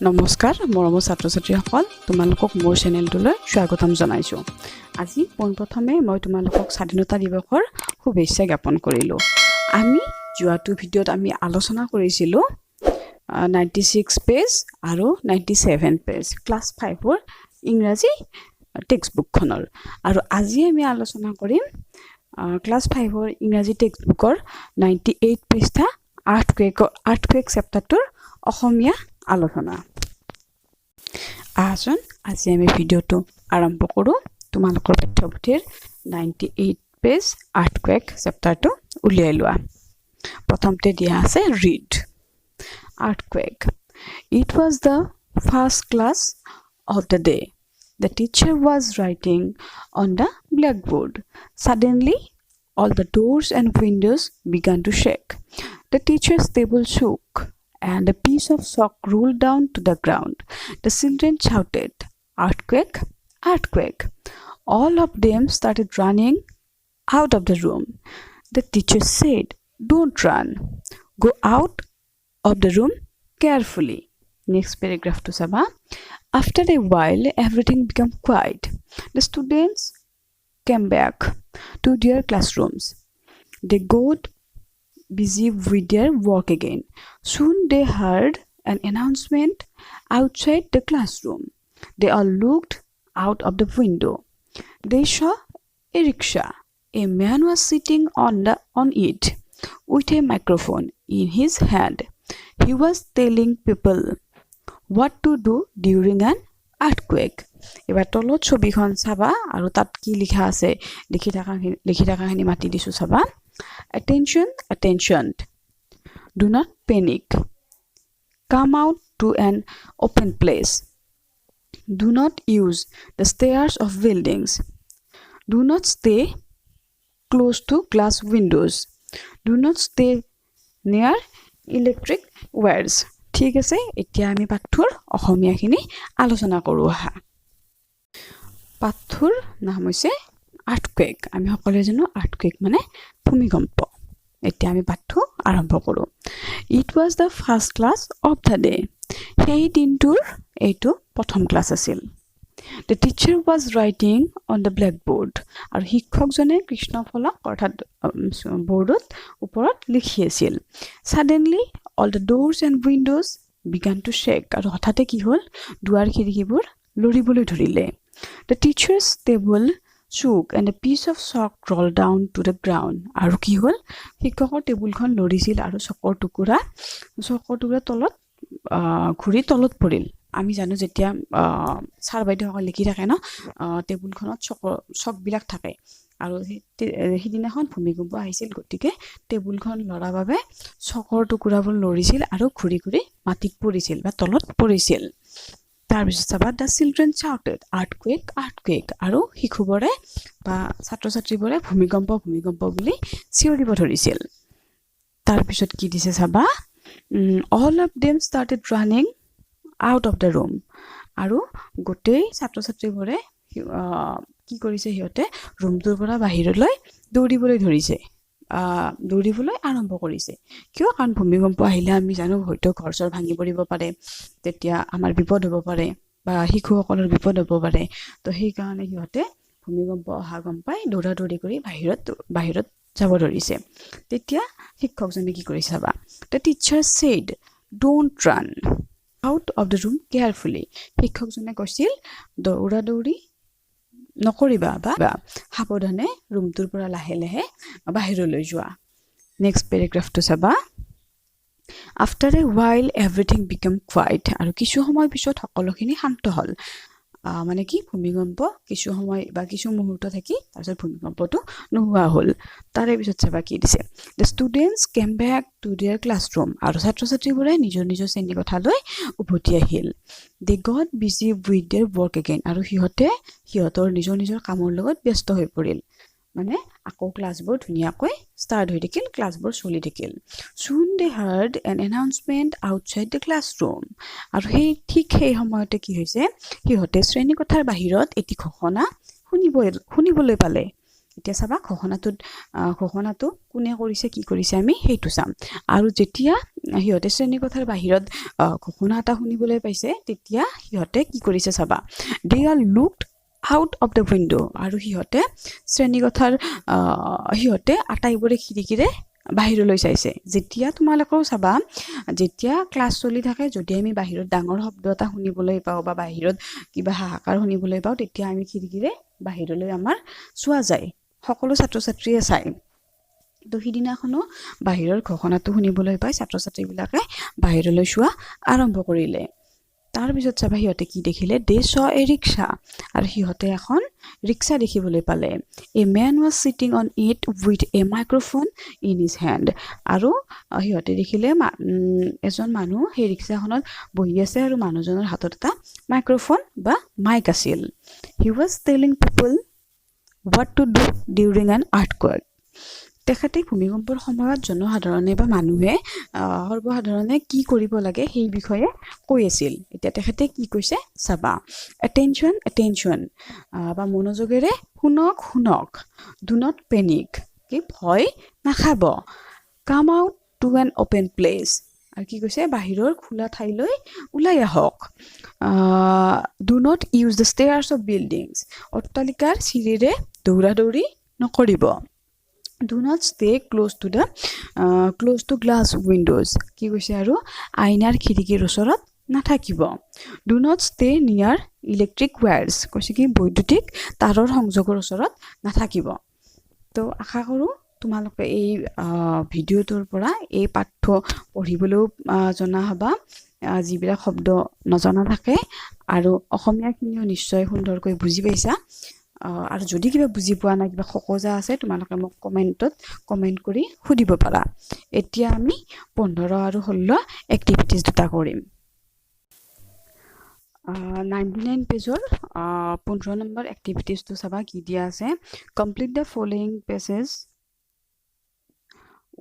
নমস্কাৰ মৰমৰ ছাত্ৰ-ছাত্ৰীসকল তোমালোকক মোৰ চেনেলটোলৈ স্বাগতম জনাইছো। আজি পোনপ্ৰথমে মই তোমালোকক স্বাধীনতা দিৱসৰ শুভেচ্ছা জ্ঞাপন কৰিলো। আমি যোৱাটো ভিডিঅ'ত আমি আলোচনা কৰিছিলো 96 পেজ আৰু 97 পেজ ক্লাছ 5ৰ ইংৰাজী টেক্সটবুকখনৰ আৰু আজি আমি আলোচনা কৰিম ক্লাছ 5ৰ ইংৰাজী টেক্সটবুকৰ 98 পৃষ্ঠা আৰ্থকুৱেক চেপ্টাৰটোৰ অসমীয়া আলোচনা। আহচোন আজি আমি ভিডিঅ'টো আৰম্ভ কৰোঁ। তোমালোকৰ পাঠ্যপুথিৰ 98 পেজ আৰ্থকুৱেক চেপ্টাৰটো উলিয়াই লোৱা। প্ৰথমতে দিয়া আছে read earthquake. It was the first class of the day. The teacher was writing on the blackboard. Suddenly, all the doors and windows began to shake. The teacher's table shook, and a piece of chalk rolled down to the ground. The children shouted, "Earthquake! Earthquake!" All of them started running out of the room. The teacher said, "Don't run. Go out of the room carefully." Next paragraph to Saba. After a while, everything became quiet. The students came back to their classrooms. They got busy with their work again. Soon they heard an announcement outside the classroom. They all looked out of the window. They saw a rickshaw. A man was sitting on it with a microphone in his hand. He was telling people what to do during an earthquake. এবাৰ তলত ছবিখন চাবা আৰু তাত কি লিখা আছে লিখি থাকাখিনি মাতি দিছো চাবা। Attention, attention. Do not panic. Come out to an open place. Do not use the stairs of buildings. Do not stay close to glass windows. Do not stay near electric wires. ঠিক আছে, এতিয়া আমি পাঠৰ অসমীয়াখিনি আলোচনা কৰোঁ আহা। পাঠৰ নাম হৈছে আৰ্থকুৱেক। আমি সকলোৱে জানো আৰ্থকুৱেক মানে ভূমিকম্প। এতিয়া আমি পাঠটো আৰম্ভ কৰোঁ। It was the first class of the day. সেই দিনটোৰ এইটো প্ৰথম ক্লাছ আছিল। The teacher was writing on the blackboard. আৰু শিক্ষকজনে কৃষ্ণফলক অৰ্থাৎ বৰ্ডত ওপৰত লিখি আছিল। Suddenly all the doors and windows began to shake. আৰু হঠাতে কি হ'ল, দুৱাৰ খিৰিকীবোৰ লৰিবলৈ ধৰিলে। The teacher's table shook and a piece of chalk rolled down to the ground. আৰু কি হ'ল, শিক্ষকৰ টেবুলখন লৰিছিল আৰু চকৰ টুকুৰা তলত ঘূৰি তলত পৰিল। আমি জানো যেতিয়া ছাৰ বাইদেউসকল লিখি থাকে ন, টেবুলখনত চকবিলাক থাকে আৰু সিদিনাখন ভূমিকম্প আহিছিল, গতিকে টেবুলখন লৰাৰ বাবে চকৰ টুকুৰাবোৰ লৰিছিল আৰু ঘূৰি ঘূৰি মাটিত পৰিছিল বা তলত পৰিছিল। তাৰপিছত চাবা দ্য চিলড্ৰেন চাউটেড আৰ্থকুৱেক আৰ্থকুৱেক। আৰু শিশুবোৰে বা ছাত্ৰ ছাত্ৰীবোৰে ভূমিকম্প ভূমিকম্প বুলি চিঞৰিব ধৰিছিল। তাৰপিছত কি দিছে চাবা, all of them started running out of the room. আৰু গোটেই ছাত্ৰ ছাত্ৰীবোৰে কি কৰিছে, সিহঁতে ৰুমটোৰ পৰা বাহিৰলৈ দৌৰিবলৈ আৰম্ভ কৰিছে। কিয়? কাৰণ ভূমিকম্প আহিলে আমি জানো হয়তো ঘৰ চৰ ভাঙি পৰিব পাৰে, তেতিয়া আমাৰ বিপদ হ'ব পাৰে বা শিশুসকলৰ বিপদ হ'ব পাৰে। তো সেইকাৰণে সিহঁতে ভূমিকম্প অহা গম পাই দৌৰা দৌৰি কৰি বাহিৰত যাব ধৰিছে। তেতিয়া শিক্ষকজনে কি কৰিছে চাবা, the teacher said don't run out of the room carefully. শিক্ষকজনে কৈছিল দৌৰা দৌৰি নকৰিবা বা সাৱধানে ৰুমটোৰ পৰা লাহে লাহে বাহিৰলৈ যোৱা। নেক্সট পেৰাগ্ৰাফটো চাবা। আফটাৰ এ ৱাইল এভৰিথিং বিকাম কুৱাইট। আৰু কিছু সময় পিছত সকলোখিনি শান্ত হ'ল। মানে কি, ভূমিকম্প কিছু সময় বা কিছু মুহূৰ্ত থাকি তাৰপিছত ভূমিকম্পটো নোহোৱা হ'ল। তাৰে পিছত চাবা কি দিছে, the students came back to their classroom. আৰু ছাত্ৰ ছাত্ৰীবোৰে নিজৰ নিজৰ শ্ৰেণীকোঠালৈ উভতি আহিল। They got busy with their work again. আৰু সিহঁতৰ নিজৰ নিজৰ কামৰ লগত ব্যস্ত হৈ পৰিল। মানে আকৌ ক্লাছবোৰ ধুনীয়াকৈ ষ্টাৰ্ট হৈ থাকিল, ক্লাছবোৰ চলি থাকিল। Soon they heard an announcement outside the classroom. আৰু সেই সময়তে কি হৈছে, সিহঁতে শ্ৰেণীকোঠাৰ বাহিৰত এটি ঘোষণা শুনিবলৈ পালে। এতিয়া চাবা ঘোষণাটো কোনে কৰিছে কি কৰিছে আমি সেইটো চাম আৰু যেতিয়া সিহঁতে শ্ৰেণীকোঠাৰ বাহিৰত ঘোষণা এটা শুনিবলৈ পাইছে তেতিয়া সিহঁতে কি কৰিছে চাবা they are looked out of the window আৰু সিহঁতে শ্ৰেণীকোঠাৰ সিহঁতে আটাইবোৰে খিৰিকীৰে বাহিৰলৈ চাইছে যেতিয়া তোমালোকেও চাবা যেতিয়া ক্লাছ চলি থাকে যদি আমি বাহিৰত ডাঙৰ শব্দ এটা শুনিবলৈ পাওঁ বা বাহিৰত কিবা হাহাকাৰ শুনিবলৈ পাওঁ তেতিয়া আমি খিৰিকীৰে বাহিৰলৈ আমাৰ চোৱা যায় সকলো ছাত্ৰ ছাত্ৰীয়ে চায় তো সিদিনাখনো বাহিৰৰ ঘোষণাটো শুনিবলৈ পাই ছাত্ৰ ছাত্ৰীবিলাকে বাহিৰলৈ চোৱা আৰম্ভ কৰিলে তাৰপিছত চাবা সিহঁতে কি দেখিলে দে চ এ ৰিক্সা আৰু সিহঁতে এখন ৰিক্সা দেখিবলৈ পালে a man was sitting on it with a microphone in his hand আৰু সিহঁতে দেখিলে এজন মানুহ সেই ৰিক্সাখনত বহি আছে আৰু মানুহজনৰ হাতত এটা মাইক্ৰফোন বা মাইক আছিল he was telling people what to do during an earthquake তেখেতে ভূমিকম্পৰ সময়ত জনসাধাৰণে বা মানুহে সৰ্বসাধাৰণে কি কৰিব লাগে সেই বিষয়ে কৈ আছিল এতিয়া তেখেতে কি কৈছে চাবা attention বা মনোযোগেৰে শুনক do not panic কি ভয় নাখাব come out to an open place আৰু কি কৈছে বাহিৰৰ খোলা ঠাইলৈ ওলাই আহক do not use the stairs of buildings অট্টালিকাৰ চিৰিৰে দৌৰাদৌৰি নকৰিব do not stay close to glass windows কি কৈছে আৰু আইনাৰ খিৰিকীৰ ওচৰত নাথাকিব do not stay near electric wires কৈছে কি বৈদ্যুতিক তাৰৰ সংযোগৰ ওচৰত নাথাকিব তো আশা কৰোঁ তোমালোকে এই ভিডিঅ'টোৰ পৰা এই পাঠ্য পঢ়িবলৈও জনা হ'বা যিবিলাক শব্দ নজনা থাকে আৰু অসমীয়াখিনিও নিশ্চয় সুন্দৰকৈ বুজি পাইছা আৰু যদি কিবা বুজি পোৱা নাই কিবা খকজা আছে তোমালোকে মোক কমেণ্ট কৰি সুধিব পাৰা এতিয়া আমি 15 আৰু 16 এক্টিভিটিজ দুটা কৰিম 99 পেজৰ 15 নম্বৰ এক্টিভিটিজটো চাবা কি দিয়া আছে complete the following pages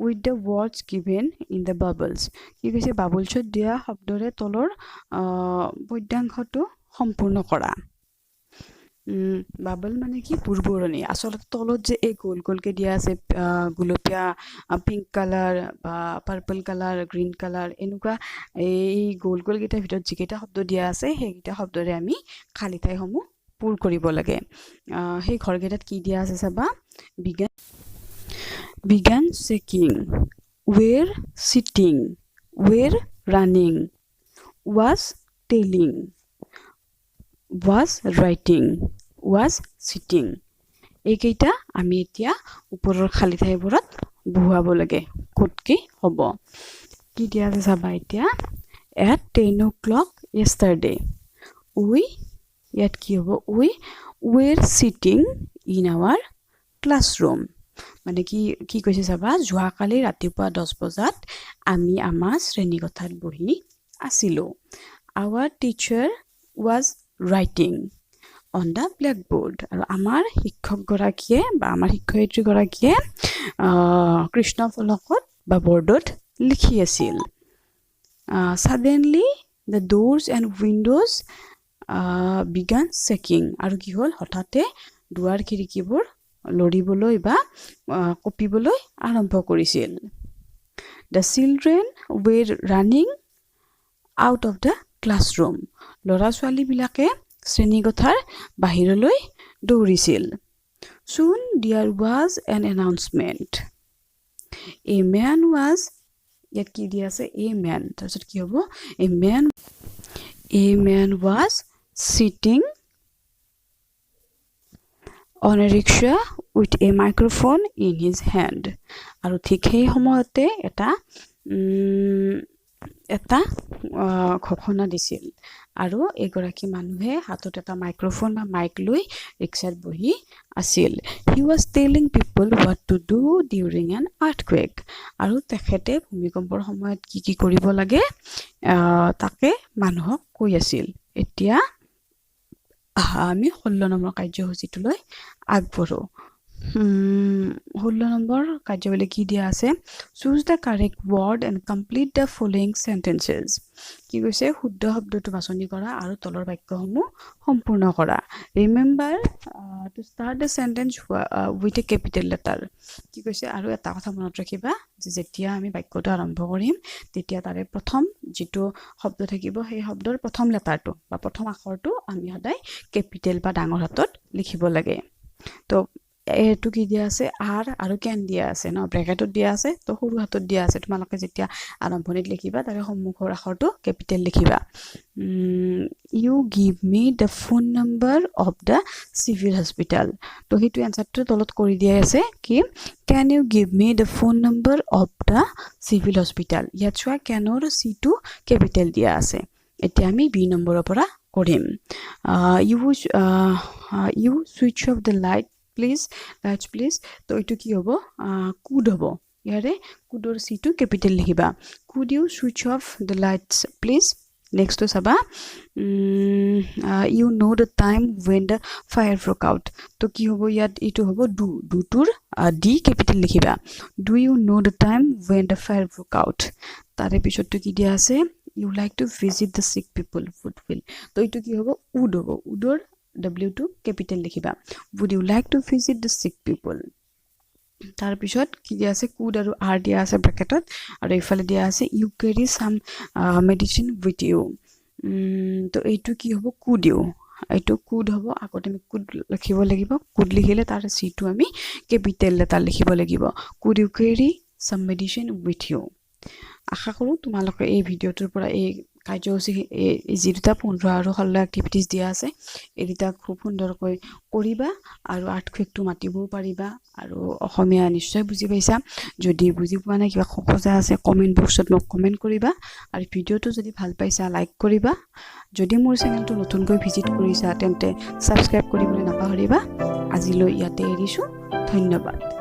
with the words given in the bubbles কি কৈছে বাবলছত দিয়া শব্দৰে তলৰ পদ্যাংশটো সম্পূৰ্ণ কৰা বাবল মানে কি বুৰবুৰণি আচলতে তলত যে এই গোলকে দিয়া আছে গুলপীয়া পিংক কালাৰ বা পাৰ্পল কালাৰ গ্ৰীণ কালাৰ এনেকুৱা এই গোলকেইটাৰ ভিতৰত যিকেইটা শব্দ দিয়া আছে সেইকেইটা শব্দৰে আমি খালী ঠাইসমূহ পূৰ কৰিব লাগে সেই ঘৰকেইটাত কি দিয়া আছে চাবা began shaking were sitting were running was telling was writing was sitting এইকেইটা আমি এতিয়া ওপৰৰ খালী ঠাইবোৰত বহুৱাব লাগে ক'তকি হ'ব কি দিয়া আছে চাবা এতিয়া at 10 o'clock yesterday ইয়াত কি হ'ব we were sitting in our classroom মানে কি কৈছে চাবা যোৱাকালি ৰাতিপুৱা 10 বজাত আমি আমাৰ শ্ৰেণীকোঠাত বহি আছিলোঁ our teacher was writing on the blackboard আৰু আমাৰ শিক্ষকগৰাকীয়ে বা আমাৰ শিক্ষয়িত্ৰীগৰাকীয়ে কৃষ্ণফলকত বা বৰ্ডত লিখি আছিল suddenly the doors and windows began shaking আৰু কি হ'ল হঠাতে দুৱাৰ খিৰিকীবোৰ লৰিবলৈ বা কঁপিবলৈ আৰম্ভ কৰিছিল the children were running out of the classroom ল'ৰা ছোৱালীবিলাকে শ্ৰেণীকোঠাৰ বাহিৰলৈ দৌৰিছিল soon there was an announcement a man was ইয়াত কি দিয়া আছে a man তাৰপিছত কি হ'ব a man was sitting on a rickshaw with a microphone in his hand আৰু ঠিক সেই সময়তে এটা ঘোষণা দিছিল আৰু এগৰাকী মানুহে হাতত এটা মাইক্ৰফোন বা মাইক লৈ ৰিক্সাত বহি আছিল he was telling people what to do during an earthquake আৰু তেখেতে ভূমিকম্পৰ সময়ত কি কৰিব লাগে তাকে মানুহক কৈ আছিল এতিয়া আমি 16 নম্বৰ কাৰ্যসূচীটোলৈ আগবঢ়ো 16 নম্বৰ কাৰ্যাৱলী কি দিয়া আছে choose the correct word and complete the following sentences কি কৈছে শুদ্ধ শব্দটো বাছনি কৰা আৰু তলৰ বাক্যসমূহ সম্পূৰ্ণ কৰা remember to start the sentence with a capital letter কি কৈছে আৰু এটা কথা মনত ৰাখিবা যে যেতিয়া আমি বাক্যটো আৰম্ভ কৰিম তেতিয়া তাৰে প্ৰথম যেটো শব্দ থাকিব সেই শব্দৰ প্ৰথম লেটাৰটো বা প্ৰথম আখৰটো আমি সদায় ক্যাপিটেল বা ডাঙৰ হাতত লিখিব লাগে তো এটো কি দিয়া আছে আৰ আৰু ক্যান দিয়া আছে ন ব্ৰ্যাকেটত দিয়া আছে তো সৰু হাতত দিয়া আছে তোমালোকে যেতিয়া আৰম্ভণিত লিখিবা তাৰে সম্মুখৰ আখৰটো ক্যাপিটেল লিখিবা you give me the phone number of the civil hospital তো হেতু আনসারটো তলত কৰি দিয়া আছে কি can you give me the phone number of the civil hospital ইয়াত চোৱা ক্যানৰ c2 ক্যাপিটেল দিয়া আছে এতিয়া আমি b নম্বৰৰ পৰা কৰিম you switch off the light please তো এটো কি হ'ব could হ'ব ইয়াৰে could c2 ক্যাপিটেল লিখিবা could you switch off the lights please next to saba you know the time when the fire broke out to ki hobo yat etu hobo do tur d capital likhiba do you know the time when the fire broke out tare pisot to ki dia ase you like to visit the sick people woodville to etu ki hobo udor w2 capital likhiba would you like to visit the sick people তাৰ পিছত কি দিয়া আছে could আৰু r দিয়া আছে ব্ৰ্যাকেটত আৰু ইফালে দিয়া আছে you carry some medicine with you তো এইটো কি হ'ব could you এইটো could হ'ব আগতে আমি could লিখিব লাগিব could লিখিলে তাৰ c2 আমি ক্যাপিটেল লেটাৰ লিখিব লাগিব could you carry some medicine with you আশা কৰো তোমালোকে এই ভিডিওটোৰ পৰা এই কাৰ্যসূচী এই যেটা 15 আৰু 16 এক্টিভিটিজ দিয়া আছে এৰিটা খুব সুন্দৰকৈ কৰিবা আৰু আৰ্টকুইকটো মাতিবও পাৰিবা আৰু অসমীয়া নিশ্চয় বুজি পাইছা যদি বুজি পোৱা নাই কিবা খোকজা আছে কমেন্ট বক্সত মোক কমেন্ট কৰিবা আৰু ভিডিওটো যদি ভাল পাইছা লাইক কৰিবা যদি মোৰ চেনেলটো নতুনকৈ ভিজিট কৰিছা তেন্তে সাবস্ক্ৰাইব কৰিবলৈ নাপাহৰিবা আজিলৈ ইয়াতে এৰিছো ধন্যবাদ